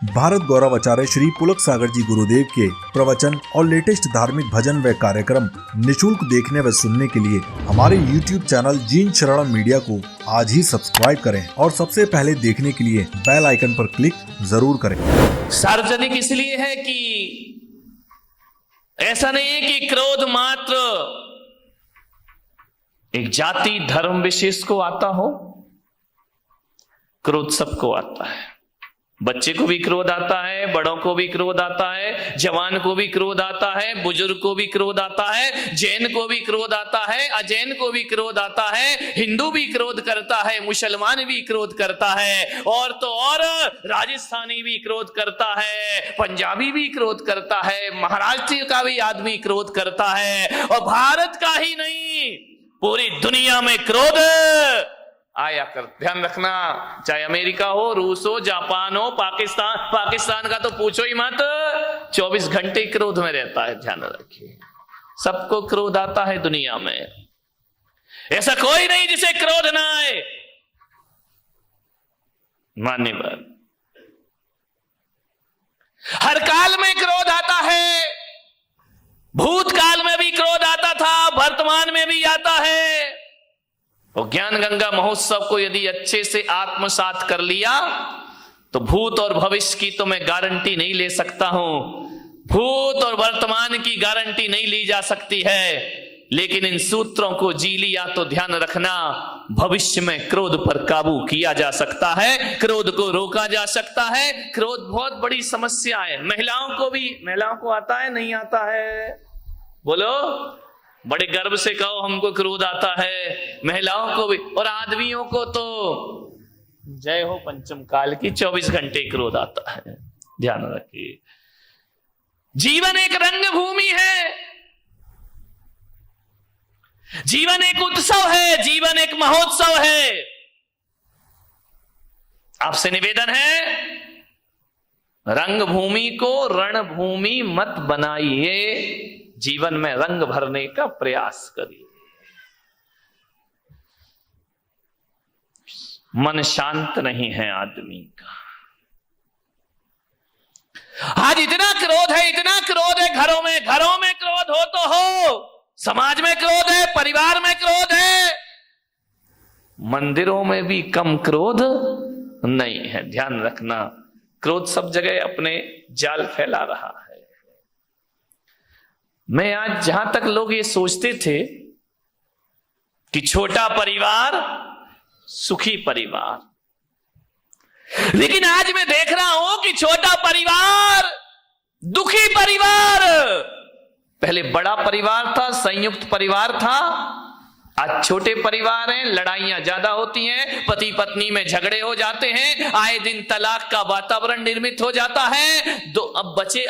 भारत गौरव आचार्य श्री पुलक सागर जी गुरुदेव के प्रवचन और लेटेस्ट धार्मिक भजन व कार्यक्रम निशुल्क देखने व सुनने के लिए हमारे YouTube चैनल जीन शरणम मीडिया को आज ही सब्सक्राइब करें और सबसे पहले देखने के लिए बेल आइकन पर क्लिक जरूर करें। सार्वजनिक इसलिए है कि ऐसा नहीं है कि क्रोध मात्र एक जाति धर्म विशेष को आता हो, क्रोध सबको आता है। बच्चे को भी क्रोध आता है, बड़ों को भी क्रोध आता है, जवान को भी क्रोध आता है, बुजुर्ग को भी क्रोध आता है, जैन को भी क्रोध आता है, अजैन को भी क्रोध आता है, हिंदू भी क्रोध करता है, मुसलमान भी क्रोध करता है, और तो और राजस्थानी भी क्रोध करता है, पंजाबी भी क्रोध करता है, महाराष्ट्र का भी आदमी क्रोध करता है, और भारत का ही नहीं पूरी दुनिया में क्रोध आया कर। ध्यान रखना, चाहे अमेरिका हो, रूस हो, जापान हो, पाकिस्तान का तो पूछो ही मत, 24 घंटे क्रोध में रहता है। ध्यान रखिए, सबको क्रोध आता है दुनिया में, ऐसा कोई नहीं जिसे क्रोध ना आए। मानने पर हर काल में क्रोध आता है, भूतकाल में भी क्रोध आता था, वर्तमान में भी आता है। और ज्ञान गंगा महोत्सव को यदि अच्छे से आत्मसात कर लिया तो भूत और भविष्य की तो मैं गारंटी नहीं ले सकता हूं, भूत और वर्तमान की गारंटी नहीं ली जा सकती है, लेकिन इन सूत्रों को जी लिया तो ध्यान रखना, भविष्य में क्रोध पर काबू किया जा सकता है, क्रोध को रोका जा सकता है। क्रोध बहुत बड़ी समस्या है। महिलाओं को आता है, नहीं आता है? बोलो, बड़े गर्व से कहो हमको क्रोध आता है। महिलाओं को भी, और आदमियों को तो जय हो पंचम काल की, 24 घंटे क्रोध आता है। ध्यान रखिए, जीवन एक रंगभूमि है, जीवन एक उत्सव है, जीवन एक महोत्सव है। आपसे निवेदन है, रंगभूमि को रणभूमि मत बनाइए, जीवन में रंग भरने का प्रयास करिए। मन शांत नहीं है आदमी का। आज इतना क्रोध है, इतना क्रोध है, घरों में क्रोध हो तो हो, समाज में क्रोध है, परिवार में क्रोध है, मंदिरों में भी कम क्रोध नहीं है। ध्यान रखना, क्रोध सब जगह अपने जाल फैला रहा है। मैं आज, जहां तक लोग ये सोचते थे कि छोटा परिवार सुखी परिवार, लेकिन आज मैं देख रहा हूं कि छोटा परिवार दुखी परिवार। पहले बड़ा परिवार था, संयुक्त परिवार था, आज छोटे परिवार हैं, लड़ाइयां ज्यादा होती हैं, पति पत्नी में झगड़े हो जाते हैं, आए दिन तलाक का वातावरण निर्मित हो जाता है।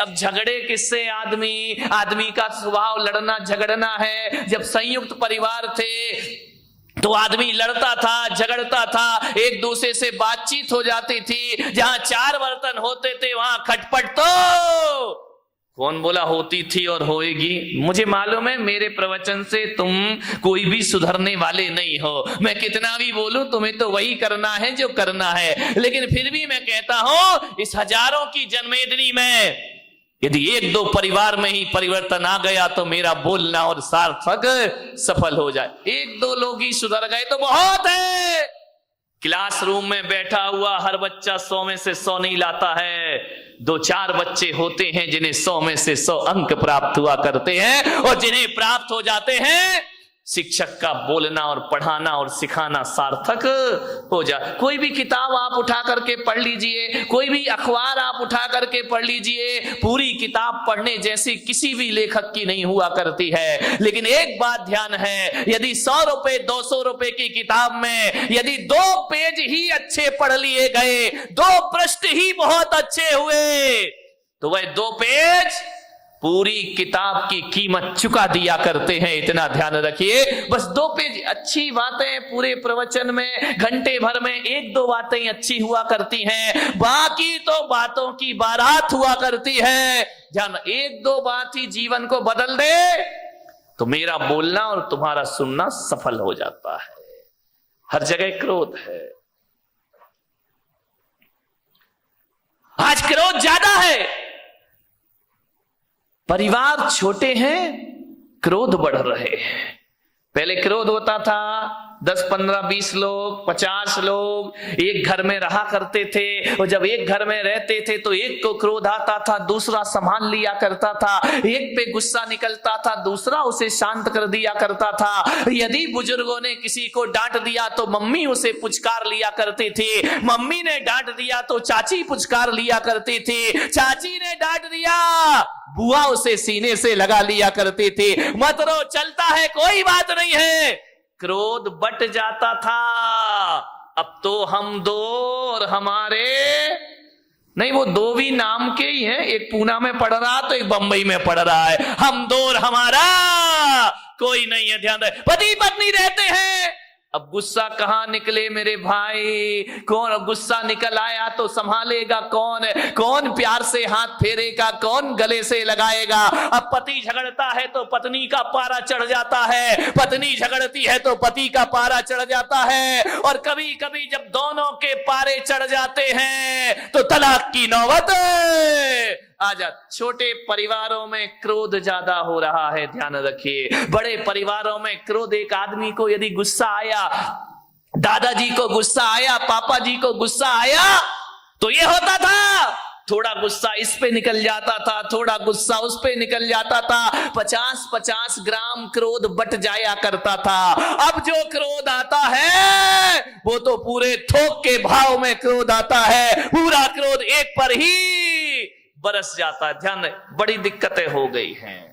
अब झगड़े किससे? आदमी का स्वभाव लड़ना झगड़ना है। जब संयुक्त परिवार थे तो आदमी लड़ता था, झगड़ता था, एक दूसरे से बातचीत हो जाती थी। जहां 4 बर्तन होते थे वहां खटपट तो कौन बोला होती थी और होएगी। मुझे मालूम है मेरे प्रवचन से तुम कोई भी सुधरने वाले नहीं हो, मैं कितना भी बोलूं तुम्हें तो वही करना है जो करना है, लेकिन फिर भी मैं कहता हूं, इस हजारों की जनमेदनी में यदि 1-2 परिवार में ही परिवर्तन आ गया तो मेरा बोलना और सार्थक सफल हो जाए। 1-2 लोग ही सुधर गए तो बहुत है। क्लासरूम में बैठा हुआ हर बच्चा 100 में से 100 नहीं लाता है। 2-4 बच्चे होते हैं जिन्हें 100 में से 100 अंक प्राप्त हुआ करते हैं, और जिन्हें प्राप्त हो जाते हैं शिक्षक का बोलना और पढ़ाना और सिखाना सार्थक हो जाए। कोई भी किताब आप उठा करके पढ़ लीजिए, कोई भी अखबार आप उठा करके पढ़ लीजिए, पूरी किताब पढ़ने जैसी किसी भी लेखक की नहीं हुआ करती है। लेकिन एक बात ध्यान है, यदि 100 रुपए 200 रुपए की किताब में यदि 2 पेज ही अच्छे पढ़ लिए गए, 2 पृष्ठ ही बहुत अच्छे हुए, तो वह 2 पेज पूरी किताब की कीमत चुका दिया करते हैं। इतना ध्यान रखिए, बस 2 पेज अच्छी बातें पूरे प्रवचन में, घंटे भर में 1-2 बातें अच्छी हुआ करती हैं, बाकी तो बातों की बारात हुआ करती है। ध्यान, 1-2 बात ही जीवन को बदल दे तो मेरा बोलना और तुम्हारा सुनना सफल हो जाता है। हर जगह क्रोध है। आज क्रोध ज्यादा है। परिवार छोटे हैं, क्रोध बढ़ रहे हैं। पहले क्रोध होता था 10, 15, 20 लोग, 50 लोग एक घर में रहा करते थे, और जब एक घर में रहते थे तो एक को क्रोध आता था, दूसरा संभाल लिया करता था, एक पे गुस्सा निकलता था, दूसरा उसे शांत कर दिया करता था। यदि बुजुर्गों ने किसी को डांट दिया तो मम्मी उसे पुचकार लिया करते थे, मम्मी ने डांट दिया तो चाची पुचकार लिया करते थे, चाची ने डांट दिया बुआ उसे सीने से लगा लिया करते थे। मत रो, चलता है, कोई बात नहीं है। क्रोध बट जाता था। अब तो हम दो और हमारे नहीं, वो दो भी नाम के ही हैं, एक पूना में पढ़ रहा तो एक बंबई में पढ़ रहा है। हम दो और हमारा कोई नहीं है। ध्यान रहे, पति पत्नी रहते हैं। अब गुस्सा कहां निकले मेरे भाई? कौन गुस्सा निकल आया तो संभालेगा कौन? कौन प्यार से हाथ फेरेगा? कौन गले से लगाएगा? अब पति झगड़ता है तो पत्नी का पारा चढ़ जाता है, पत्नी झगड़ती है तो पति का पारा चढ़ जाता है, और कभी कभी जब दोनों के पारे चढ़ जाते हैं तो तलाक की नौबत आ जा। छोटे परिवारों में क्रोध ज्यादा हो रहा है, ध्यान रखिए। बड़े परिवारों में क्रोध, एक आदमी को यदि गुस्सा आया, दादाजी को गुस्सा आया, पापा जी को गुस्सा आया, तो ये होता था, थोड़ा गुस्सा इस पे निकल जाता था, थोड़ा गुस्सा उस पे निकल जाता था, 50-50 ग्राम क्रोध बट जाया करता था। अब जो क्रोध आता है वो तो पूरे थोक के भाव में क्रोध आता है, पूरा क्रोध एक पर ही बरस जाता है। ध्यान रहे, बड़ी दिक्कतें हो गई हैं।